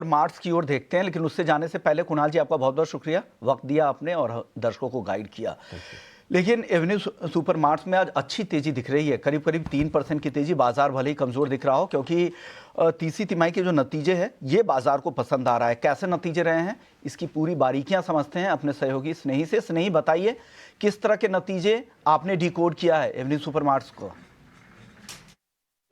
Marts की ओर देखते हैं, लेकिन उससे जाने से पहले कुणाल जी आपका बहुत बहुत शुक्रिया, वक्त दिया आपने और दर्शकों को गाइड किया। लेकिन एवेन्यू सुपर मार्ट्स में आज अच्छी तेजी दिख रही है, करीब करीब 3% की तेजी। बाजार भले ही कमजोर दिख रहा हो, क्योंकि तीसरी तिमाही के जो नतीजे हैं ये बाजार को पसंद आ रहा है। कैसे नतीजे रहे हैं इसकी पूरी बारीकियां समझते हैं अपने सहयोगी स्नेही से। स्नेही, बताइए किस तरह के नतीजे आपने डिकोड किया है एवेन्यू सुपर मार्ट्स को।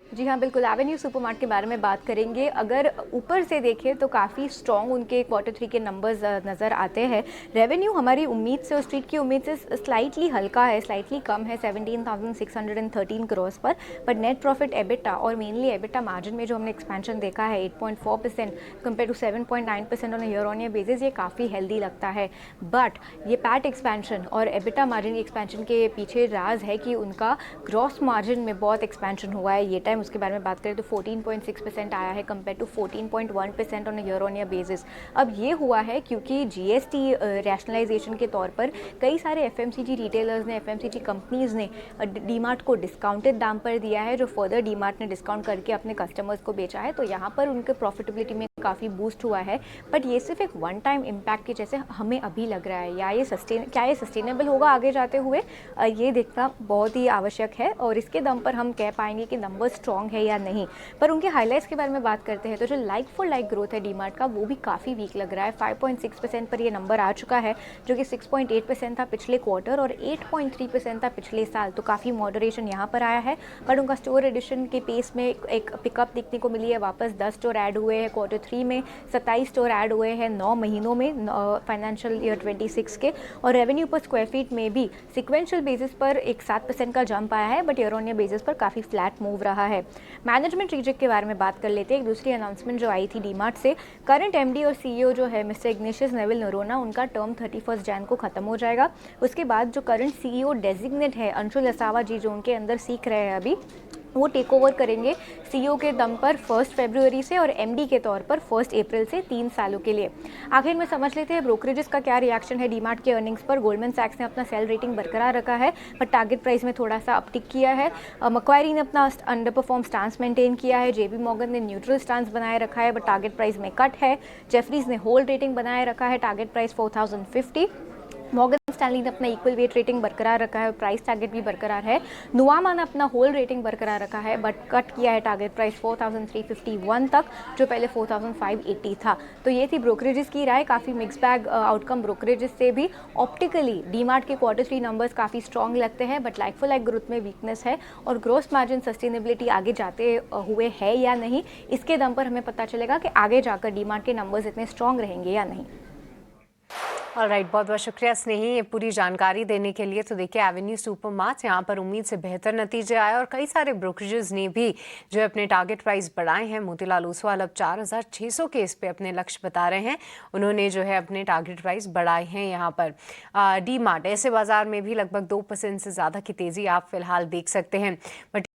जी हाँ, बिल्कुल एवेन्यू सुपरमार्ट के बारे में बात करेंगे। अगर ऊपर से देखें तो काफ़ी स्ट्रॉन्ग उनके Q3 के नंबर्स नज़र आते हैं। रेवेन्यू हमारी उम्मीद से और स्ट्रीट की उम्मीद से स्लाइटली हल्का है, स्लाइटली कम है 17,613 करोड़ पर नेट प्रॉफिट एबिटा और मेनली एबिटा मार्जिन में जो हमने एक्सपेंशन देखा है 8.4% compare to 7.9% on year on year basis, ये काफ़ी हेल्दी लगता है। बट ये पैट एक्सपेंशन और एबिटा मार्जिन एक्सपेंशन के पीछे राज है कि उनका ग्रॉस मार्जिन में बहुत एक्सपेंशन हुआ है ये टाइम। उसके बारे में बात करें तो 14.6% आया है compare to 14.1% on year basis. अब ये हुआ है क्योंकि जीएसटी रैशनलाइजेशन के तौर पर कई सारे एफएमसीजी रिटेलर्स ने, एफएमसीजी कंपनीज ने डीमार्ट को डिस्काउंटेड दाम पर दिया है, जो फर्दर डीमार्ट ने डिस्काउंट करके अपने कस्टमर्स को बेचा है। तो यहाँ पर उनके प्रॉफिटेबिलिटी में काफ़ी बूस्ट हुआ है। बट ये सिर्फ एक वन टाइम इम्पैक्ट के जैसे हमें अभी लग रहा है, या क्या ये सस्टेनेबल होगा आगे जाते हुए, ये देखना बहुत ही आवश्यक है। और इसके दम पर हम कह पाएंगे कि नंबर स्ट्रॉन्ग है या नहीं। पर उनके हाईलाइट्स के बारे में बात करते हैं तो जो लाइक फॉर लाइक ग्रोथ है डीमार्ट का, वो भी काफ़ी वीक लग रहा है। 5.6% पर ये नंबर आ चुका है, जो कि 6.8% था पिछले क्वार्टर और 8.3% था पिछले साल। तो काफ़ी मॉडरेशन यहाँ पर आया है। बट उनका स्टोर एडिशन के पेस में एक पिकअप देखने को मिली है। वापस 10 स्टोर ऐड हुए हैं Q3 में, 27 स्टोर ऐड हुए हैं 9 महीनों में फाइनेंशियल ईयर 26 के। और रेवेन्यू पर स्क्वायर फीट में भी सिक्वेंशियल बेसिस पर एक 7% का जंप आया है, but year on year basis पर काफ़ी फ्लैट मूव रहा है। मैनेजमेंट रिजेक्ट के बारे में बात कर लेते हैं। एक दूसरी अनाउंसमेंट जो आई थी डीमार्ट से, करंट एमडी और सीईओ जो है मिस्टर इग्नेशियस नेविल नोरोना, उनका टर्म 31 जैन को खत्म हो जाएगा। उसके बाद जो करंट सीईओ डेजिग्नेट है अंशुल असावा जी, जो उनके अंदर सीख रहे हैं अभी, वो टेक ओवर करेंगे सीईओ के दम पर 1 फरवरी से और एमडी के तौर पर 1 अप्रैल से 3 सालों के लिए। आखिर में समझ लेते हैं ब्रोकरेजेस का क्या रिएक्शन है डीमार्ट के अर्निंग्स पर। गोल्डमैन सैक्स ने अपना सेल रेटिंग बरकरार रखा है, पर टारगेट प्राइस में थोड़ा सा अपटिक किया है। मक्वायरी ने अपना अंडर परफॉर्म स्टांस मेंटेन किया है। जेबी मॉर्गन ने न्यूट्रल स्टांस बनाए रखा है, बट टारगेट प्राइस में कट है। जेफरीज ने होल्ड रेटिंग बनाए रखा है, टारगेट प्राइस 4050। मॉर्गन स्टैनली ने अपना इक्वल वेट रेटिंग बरकरार रखा है, प्राइस टारगेट भी बरकरार है। नुवामा ने अपना होल्ड रेटिंग बरकरार रखा है, बट कट किया है टारगेट प्राइस 4351 तक, जो पहले 4580 था। तो ये थी ब्रोकरेजेस की राय। काफ़ी मिक्स बैग आउटकम ब्रोकरेजेस से भी। ऑप्टिकली डीमार्ट के Q3 नंबर्स काफ़ी स्ट्रॉन्ग लगते हैं, but like for like growth में वीकनेस है और ग्रोस मार्जिन सस्टेनेबिलिटी आगे जाते हुए है या नहीं, इसके दम पर हमें पता चलेगा कि आगे जाकर डीमार्ट के नंबर्स इतने स्ट्रॉन्ग रहेंगे या नहीं। ऑलराइट, बहुत बहुत शुक्रिया स्नेही ये पूरी जानकारी देने के लिए। तो देखिए एवेन्यू सुपर मार्ट्स यहाँ पर उम्मीद से बेहतर नतीजे आए और कई सारे ब्रोकरेजेस ने भी जो अपने टारगेट प्राइस बढ़ाए हैं। मोतीलाल ओसवाल अब 4600 के इस पे अपने लक्ष्य बता रहे हैं। उन्होंने जो है अपने टारगेट प्राइस बढ़ाए हैं यहाँ पर। डी मार्ट ऐसे बाजार में भी लगभग 2% से ज़्यादा की तेज़ी आप फिलहाल देख सकते हैं। बट